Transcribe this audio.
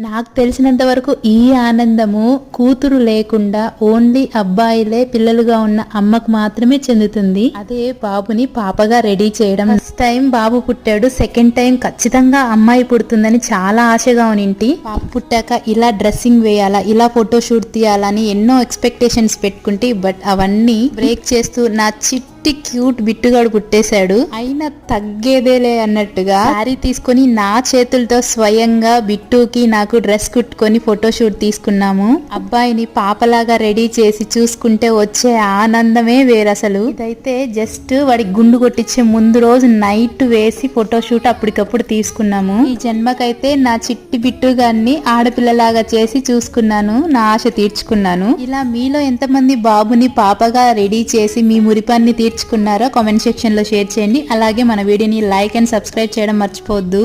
నాకు తెలిసినంత వరకు ఈ ఆనందము కూతురు లేకుండా ఓన్లీ అబ్బాయిలే పిల్లలుగా ఉన్న అమ్మకు మాత్రమే చెందుతుంది. అదే బాబుని పాపగా రెడీ చేయడం. ఫస్ట్ టైం బాబు పుట్టాడు, సెకండ్ టైం ఖచ్చితంగా అమ్మాయి పుడుతుందని చాలా ఆశగా ఉనింటి. పాప పుట్టాక ఇలా డ్రెస్సింగ్ వేయాలా, ఇలా ఫోటోషూట్ తీయాలని ఎన్నో ఎక్స్పెక్టేషన్స్ పెట్టుకుంటే బట్ అవన్నీ బ్రేక్ చేస్తూ నా క్యూట్ బిట్టుగాడు పుట్టేశాడు. అయినా తగ్గేదేలే అన్నట్టుగా శారీ తీసుకొని నా చేతులతో స్వయంగా బిట్టుకి నాకు డ్రెస్ కుట్టుకొని ఫోటోషూట్ తీసుకున్నాము. అబ్బాయిని పాపలాగా రెడీ చేసి చూసుకుంటే వచ్చే ఆనందమే వేరసలు. ఇదైతే జస్ట్ వాడికి గుండు కొట్టించే ముందు రోజు నైట్ వేసి ఫోటోషూట్ అప్పటికప్పుడు తీసుకున్నాము. ఈ జన్మకైతే నా చిట్టి బిట్టుగాన్ని ఆడపిల్లలాగా చేసి చూసుకున్నాను, నా ఆశ తీర్చుకున్నాను. ఇలా మీలో ఎంతమంది బాబుని పాపగా రెడీ చేసి మీ మురిపాన్ని తీర్చుకున్నారో కామెంట్ సెక్షన్ లో షేర్ చేయండి. అలాగే మన వీడియోని లైక్ అండ్ సబ్స్క్రైబ్ చేయడం మర్చిపోవద్దు.